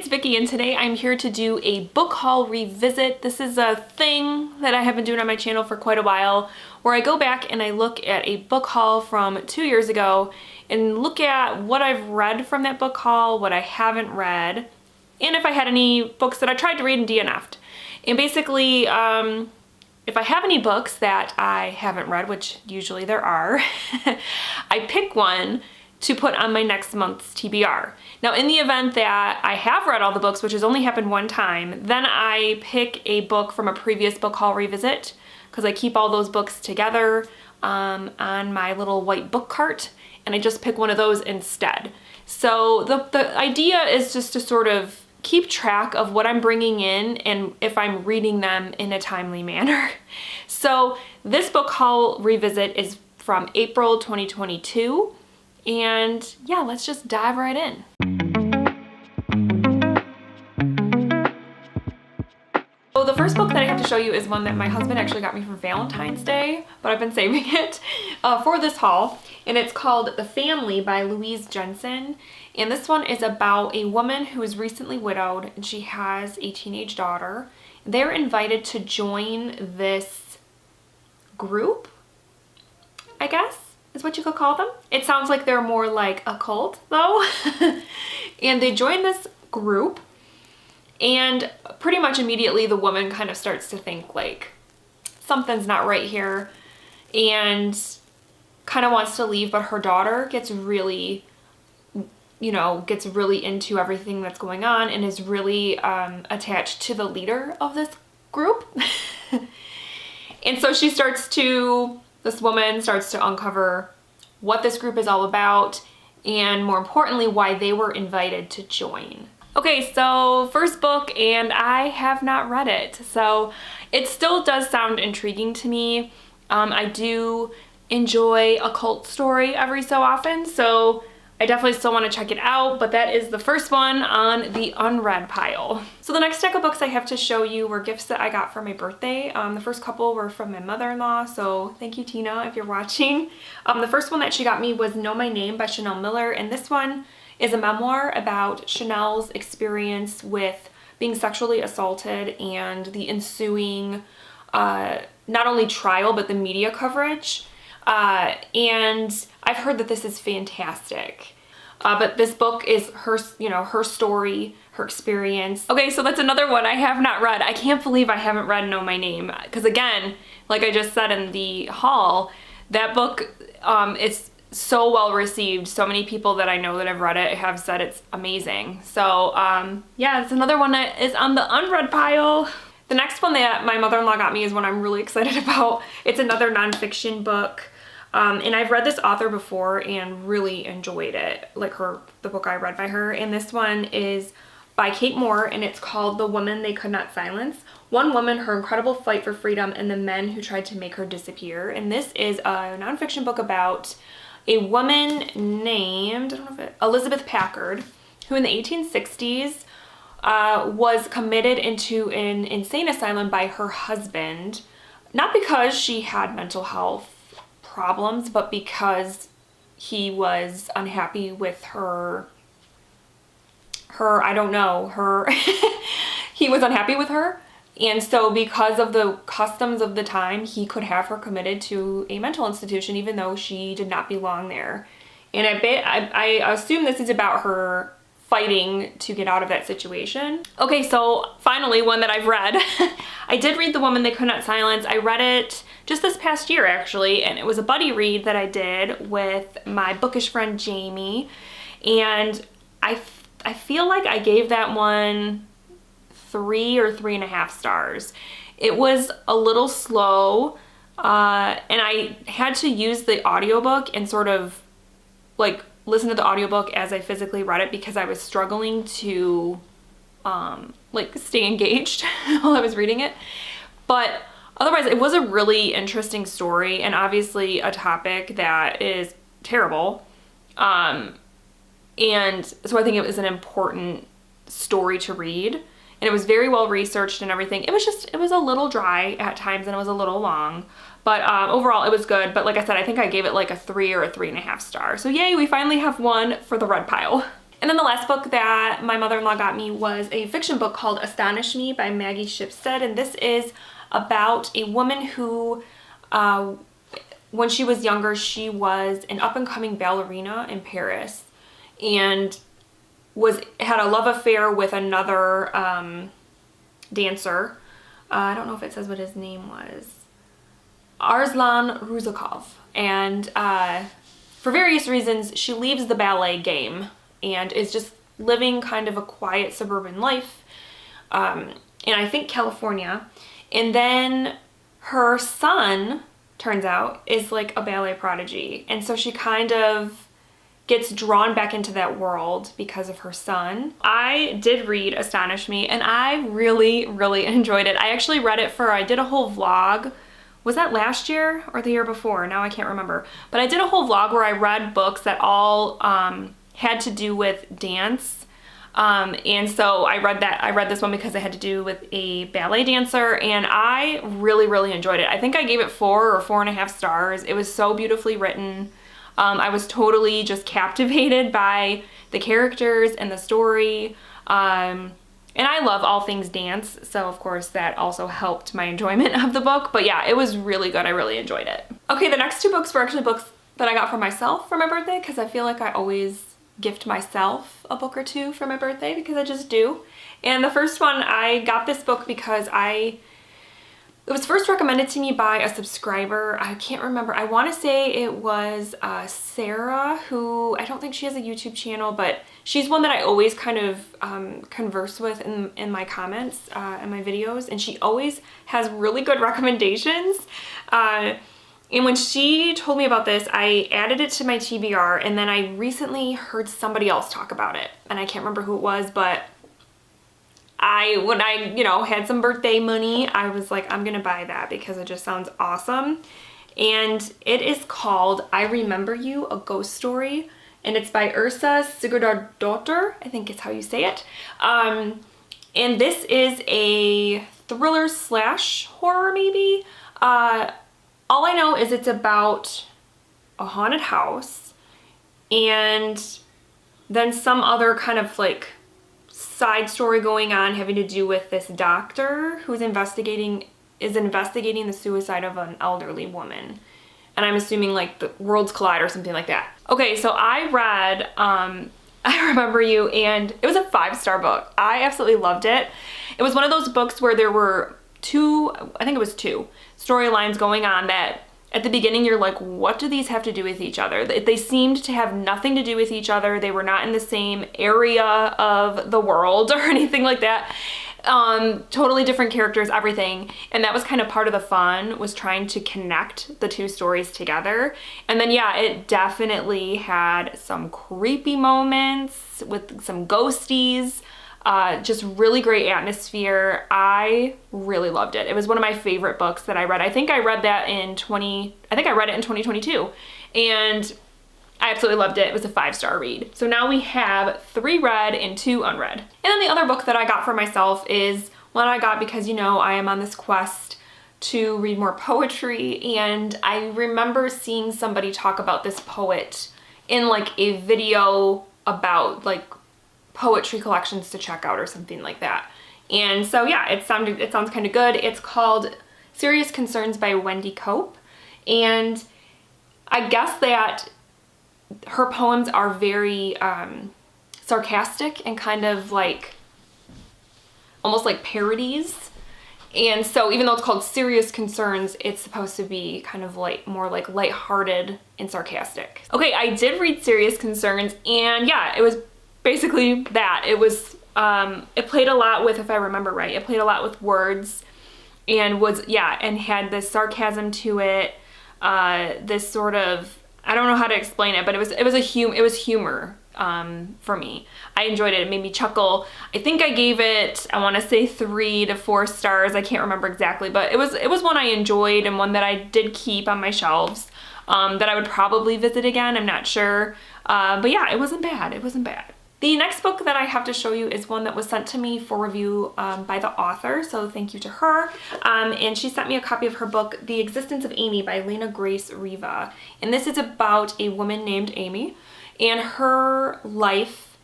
it's Vicky, and today I'm here to do a book haul revisit. This is a thing that I have been doing on my channel for quite a while, where I go back and I look at a book haul from 2 years ago and look at what I've read from that book haul, what I haven't read, and if I had any books that I tried to read and DNF'd. And basically, if I have any books that I haven't read, which usually there are, I pick one to put on my next month's TBR. Now, in the event that I have read all the books, which has only happened one time, then I pick a book from a previous book haul revisit, because I keep all those books together on my little white book cart, and I just pick one of those instead. So the idea is just to sort of keep track of what I'm bringing in and if I'm reading them in a timely manner. So this book haul revisit is from April 2022. And yeah, let's just dive right in. So the first book that I have to show you is one that my husband actually got me for Valentine's Day, but I've been saving it for this haul. And it's called The Family by Louise Jensen. And this one is about a woman who is recently widowed and she has a teenage daughter. They're invited to join this group, I guess is what you could call them. It sounds like they're more like a cult though. And they join this group, and pretty much immediately the woman kind of starts to think like something's not right here and kind of wants to leave, but her daughter gets really, gets really into everything that's going on and is really attached to the leader of this group. And so this woman starts to uncover what this group is all about and, more importantly, why they were invited to join. Okay, so first book, and I have not read it. So it still does sound intriguing to me. I do enjoy a cult story every so often, so I definitely still want to check it out, but that is the first one on the unread pile. So the next stack of books I have to show you were gifts that I got for my birthday. The first couple were from my mother-in-law, so thank you, Tina, if you're watching. The first one that she got me was Know My Name by Chanel Miller, and this one is a memoir about Chanel's experience with being sexually assaulted and the ensuing, not only trial, but the media coverage. And I've heard that this is fantastic. But this book is her story, her experience. Okay, so that's another one I have not read. I can't believe I haven't read Know My Name. Because again, like I just said in the haul, that book is so well received. So many people that I know that have read it have said it's amazing. So yeah, it's another one that is on the unread pile. The next one that my mother-in-law got me is one I'm really excited about. It's another nonfiction book. And I've read this author before and really enjoyed it, like the book I read by her. And this one is by Kate Moore, and it's called The Woman They Could Not Silence: One Woman, Her Incredible Fight for Freedom, and the Men Who Tried to Make Her Disappear. And this is a nonfiction book about a woman named Elizabeth Packard, who in the 1860s was committed into an insane asylum by her husband, not because she had mental health problems, but because he was unhappy with he was unhappy with her. And so because of the customs of the time, he could have her committed to a mental institution even though she did not belong there. And I assume this is about her fighting to get out of that situation. Okay, so finally, one that I've read. I did read The Woman They Could Not Silence. I read it just this past year, actually, and it was a buddy read that I did with my bookish friend Jamie, and I feel like I gave that one 3 or 3.5 stars. It was a little slow, and I had to use the audiobook and sort of like listen to the audiobook as I physically read it because I was struggling to like stay engaged while I was reading it. But otherwise, it was a really interesting story and obviously a topic that is terrible. And so I think it was an important story to read, and it was very well researched and everything. It was a little dry at times and it was a little long, but overall it was good. But like I said, I think I gave it like a 3 or a 3.5 star. So yay, we finally have one for the red pile. And then the last book that my mother-in-law got me was a fiction book called Astonish Me by Maggie Shipstead. And this is about a woman who, when she was younger, she was an up-and-coming ballerina in Paris and had a love affair with another dancer. I don't know if it says what his name was. Arslan Ruzakov. And for various reasons, she leaves the ballet game and is just living kind of a quiet suburban life in, I think, California. And then her son, turns out, is like a ballet prodigy. And so she kind of gets drawn back into that world because of her son. I did read Astonish Me, and I really, really enjoyed it. I actually read it I did a whole vlog. Was that last year or the year before? Now I can't remember. But I did a whole vlog where I read books that all had to do with dance. And so I read this one because it had to do with a ballet dancer, and I really, really enjoyed it. I think I gave it 4 or 4.5 stars. It was so beautifully written. I was totally just captivated by the characters and the story. And I love all things dance, so of course that also helped my enjoyment of the book. But yeah, it was really good. I really enjoyed it. Okay, the next 2 books were actually books that I got for myself for my birthday, because I feel like I always gift myself a book or 2 for my birthday, because I just do. And the first one, I got this book because it was first recommended to me by a subscriber. I can't remember. I want to say it was Sarah, who I don't think she has a YouTube channel, but she's one that I always kind of converse with in my comments in my videos, and she always has really good recommendations. And when she told me about this, I added it to my TBR, and then I recently heard somebody else talk about it, and I can't remember who it was, but when I, had some birthday money, I was like, I'm gonna buy that because it just sounds awesome. And it is called I Remember You, A Ghost Story, and it's by Ursa Sigurdardóttir, I think it's how you say it. And this is a thriller / horror, maybe. All I know is it's about a haunted house and then some other kind of like side story going on having to do with this doctor who's investigating the suicide of an elderly woman. And I'm assuming like the worlds collide or something like that. Okay, so I read I Remember You, and it was a 5-star book. I absolutely loved it. It was one of those books where there were 2 storylines going on that at the beginning you're like, what do these have to do with each other? They seemed to have nothing to do with each other. They were not in the same area of the world or anything like that. Totally different characters, everything. And that was kind of part of the fun, was trying to connect the 2 stories together. And then yeah, it definitely had some creepy moments with some ghosties. Just really great atmosphere. I really loved it. It was one of my favorite books that I read. I think I read it in 2022, and I absolutely loved it. It was a 5-star read. So now we have 3 read and 2 unread. And then the other book that I got for myself is one I got because, I am on this quest to read more poetry, and I remember seeing somebody talk about this poet in like a video about like poetry collections to check out or something like that. And so yeah, it sounds kind of good. It's called Serious Concerns by Wendy Cope, and I guess that her poems are very sarcastic and kind of like almost like parodies. And so even though it's called Serious Concerns, it's supposed to be kind of like more like lighthearted and sarcastic. Okay, I did read Serious Concerns, and yeah, it was basically that. It was it played a lot with, if I remember right, it played a lot with words, and and had this sarcasm to it, this sort of, I don't know how to explain it, but it was humor for me. I enjoyed it. It made me chuckle. I think I gave it, I want to say 3 to 4 stars. I can't remember exactly, but it was one I enjoyed and one that I did keep on my shelves, that I would probably visit again. I'm not sure, but yeah, it wasn't bad. It wasn't bad. The next book that I have to show you is one that was sent to me for review by the author, so thank you to her. And she sent me a copy of her book, The Existence of Amy by Lena Grace Riva. And this is about a woman named Amy and her life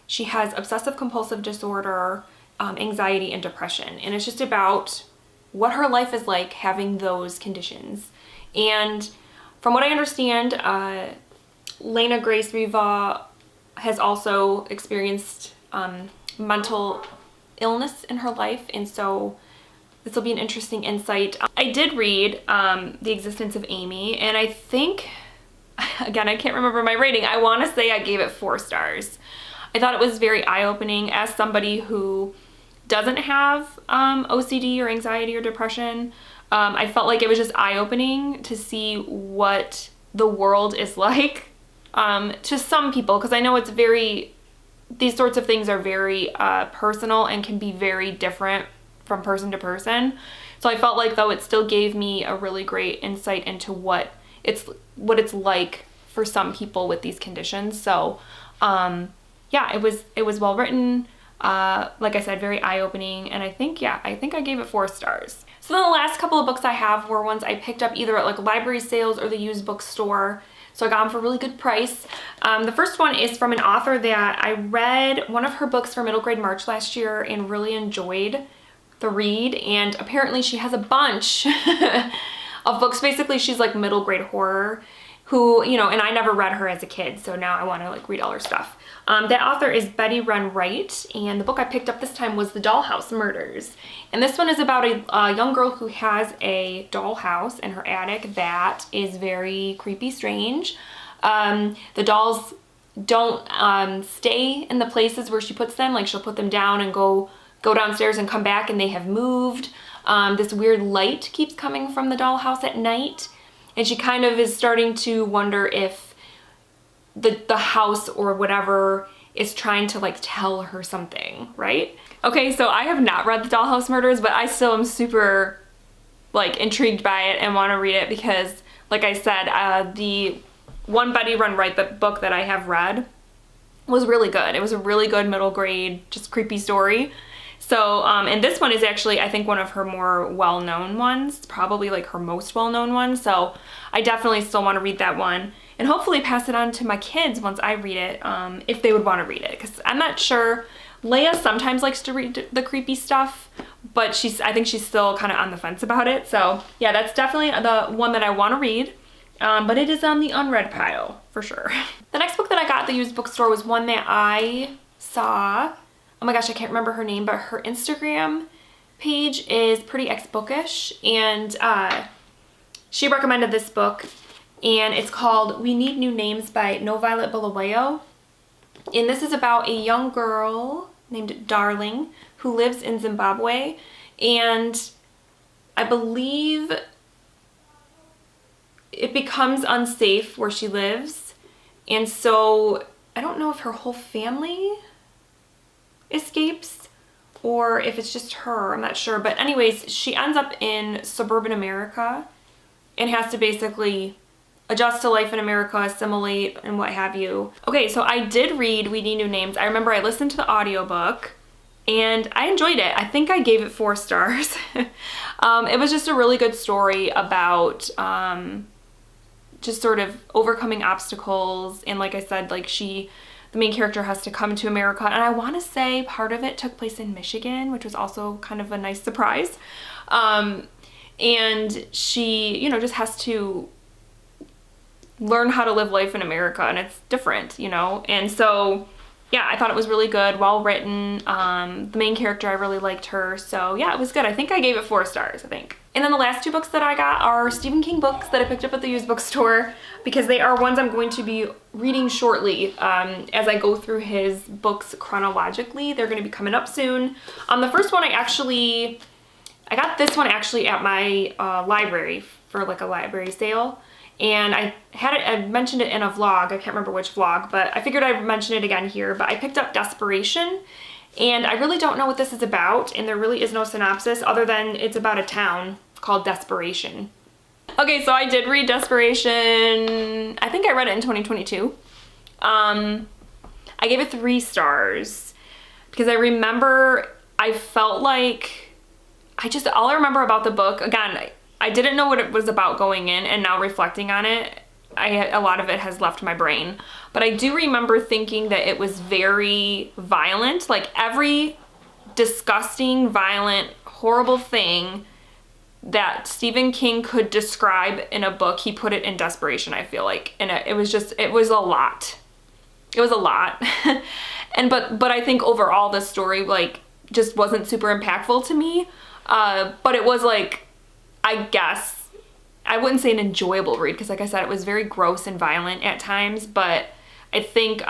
she has obsessive compulsive disorder, anxiety, and depression. And it's just about what her life is like having those conditions. And from what I understand, Lena Grace Riva has also experienced mental illness in her life, and so this will be an interesting insight. I did read The Existence of Amy, and I think, again, I can't remember my rating. I want to say I gave it 4 stars. I thought it was very eye-opening. As somebody who doesn't have OCD or anxiety or depression, I felt like it was just eye-opening to see what the world is like to some people, because I know it's these sorts of things are very personal and can be very different from person to person. So I felt like, though, it still gave me a really great insight into what it's like for some people with these conditions. So yeah, it was well written. Like I said, very eye-opening, and I think I gave it 4 stars. So then the last couple of books I have were ones I picked up either at like library sales or the used bookstore. So I got them for a really good price. The first one is from an author that I read one of her books for middle grade March last year and really enjoyed the read. And apparently she has a bunch of books. Basically, she's like middle grade horror who, you know, and I never read her as a kid, so now I want to like read all her stuff. That author is Betty Wren Wright, and the book I picked up this time was The Dollhouse Murders. And this one is about a young girl who has a dollhouse in her attic that is very creepy, strange. The dolls don't stay in the places where she puts them. Like, she'll put them down and go downstairs and come back, and they have moved. This weird light keeps coming from the dollhouse at night, and she kind of is starting to wonder if the house or whatever is trying to like tell her something, right? Okay, so I have not read The Dollhouse Murders, but I still am super like intrigued by it and want to read it because, like I said, the one Betty Wren Wright book that I have read was really good. It was a really good middle grade, just creepy story. So, and this one is actually, I think, one of her more well-known ones, probably like her most well-known one. So I definitely still want to read that one and hopefully pass it on to my kids once I read it, if they would want to read it. Because I'm not sure. Leia sometimes likes to read the creepy stuff, but I think she's still kind of on the fence about it. So yeah, that's definitely the one that I want to read. But it is on the unread pile for sure. The next book that I got at the used bookstore was one that I saw. Oh my gosh, I can't remember her name, but her Instagram page is Pretty Ex-Bookish, and she recommended this book, and it's called We Need New Names by No Violet Bulawayo. And this is about a young girl named Darling who lives in Zimbabwe, and I believe it becomes unsafe where she lives, and so I don't know if her whole family escapes or if it's just her. I'm not sure, but anyways, she ends up in suburban America and has to basically adjust to life in America, assimilate, and what have you. Okay, so I did read We Need New Names. I remember I listened to the audiobook and I enjoyed it. I think I gave it 4 stars. It was just a really good story about just sort of overcoming obstacles, and like I said, like the main character has to come to America, and I want to say part of it took place in Michigan, which was also kind of a nice surprise. And she, you know, just has to learn how to live life in America, and it's different, you know. And so yeah, I thought it was really good, well written. The main character, I really liked her, so yeah, it was good. I think I gave it 4 stars, I think. And then the last 2 books that I got are Stephen King books that I picked up at the used bookstore because they are ones I'm going to be reading shortly as I go through his books chronologically. They're going to be coming up soon. The first one I got this one actually at my library for like a library sale. And I mentioned it in a vlog. I can't remember which vlog, but I figured I'd mention it again here. But I picked up Desperation, and I really don't know what this is about, and there really is no synopsis other than it's about a town called Desperation. Okay, so I did read Desperation. I think I read it in 2022. I gave it 3 stars because I remember I felt like all I remember about the book, again, I didn't know what it was about going in, and now reflecting on it, a lot of it has left my brain. But I do remember thinking that it was very violent. Like every disgusting, violent, horrible thing that Stephen King could describe in a book, he put it in desperation, I feel like. And it was a lot. It was a lot. but I think overall the story like just wasn't super impactful to me. But it was like, I guess, I wouldn't say an enjoyable read because like I said, it was very gross and violent at times, but I think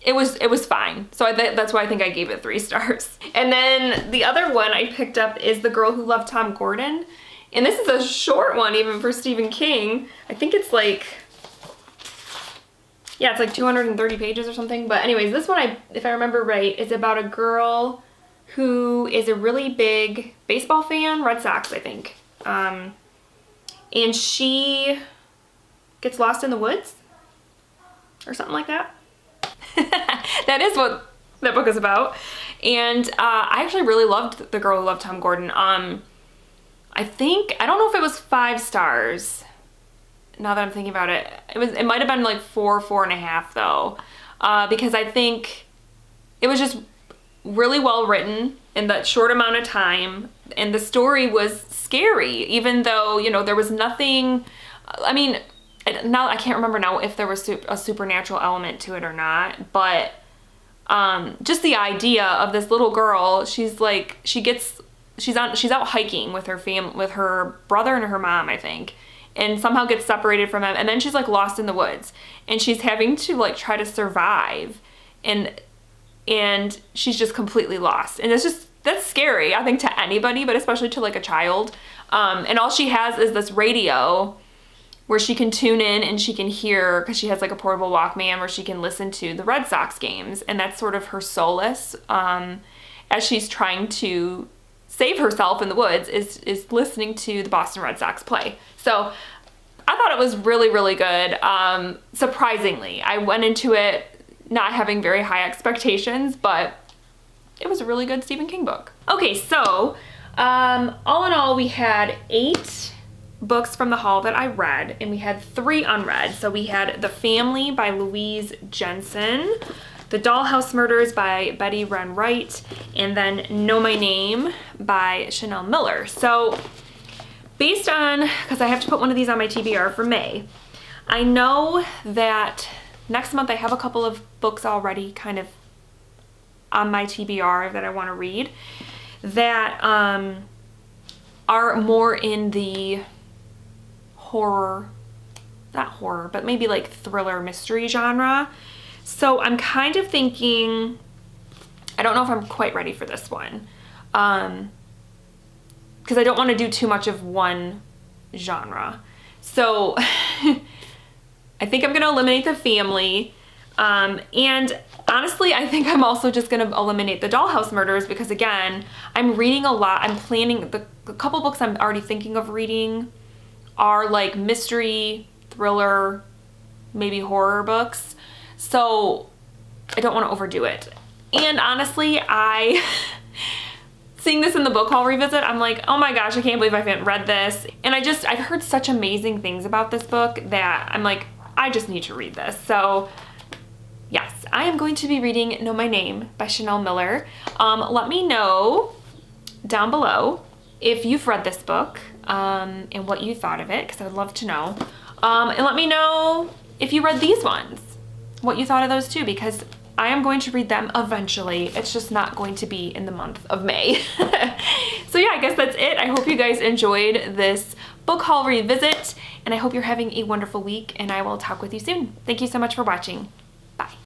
it was fine. So that's why I think I gave it 3 stars. And then the other one I picked up is The Girl Who Loved Tom Gordon. And this is a short one even for Stephen King. I think it's like, yeah, it's like 230 pages or something. But anyways, this one, if I remember right, is about a girl who is a really big baseball fan, Red Sox, I think. And she gets lost in the woods or something like that. That is what that book is about. And I actually really loved The Girl Who Loved Tom Gordon. I don't know if it was 5 stars. Now that I'm thinking about it, it might have been like 4.5 though, because I think it was just really well written in that short amount of time, and the story was scary, even though, you know, there was nothing. I mean, now I can't remember now if there was a supernatural element to it or not, but just the idea of this little girl, she's out hiking with her brother and her mom, I think, and somehow gets separated from them, and then she's like lost in the woods, and she's having to like try to survive, and she's just completely lost, and that's scary, I think, to anybody, but especially to like a child. And all she has is this radio where she can tune in and she can hear, because she has like a portable Walkman where she can listen to the Red Sox games, and that's sort of her solace as she's trying to save herself in the woods, is listening to the Boston Red Sox play. So I thought it was really, really good. Surprisingly, I went into it not having very high expectations, but it was a really good Stephen King book. Okay, so all in all, we had 8 books from the haul that I read, and we had 3 unread. So we had The Family by Louise Jensen, The Dollhouse Murders by Betty Wren Wright, and then Know My Name by Chanel Miller. So based on, because I have to put one of these on my TBR for May, I know that next month I have a couple of books already kind of on my TBR that I want to read that are more in the not horror, but maybe like thriller mystery genre. So I'm kind of thinking, I don't know if I'm quite ready for this one, because I don't want to do too much of one genre. So I think I'm going to eliminate The Family. And honestly, I think I'm also just going to eliminate The Dollhouse Murders, because again, I'm reading a lot. I'm planning, the couple books I'm already thinking of reading are like mystery, thriller, maybe horror books. So I don't want to overdo it. And honestly, seeing this in the book haul revisit, I'm like, oh my gosh, I can't believe I haven't read this. And I've heard such amazing things about this book that I'm like, I just need to read this. So yes, I am going to be reading Know My Name by Chanel Miller. Let me know down below if you've read this book and what you thought of it, because I would love to know. And let me know if you read these ones, what you thought of those too, because I am going to read them eventually. It's just not going to be in the month of May. So yeah, I guess that's it. I hope you guys enjoyed this book haul revisit, and I hope you're having a wonderful week, and I will talk with you soon. Thank you so much for watching. Bye.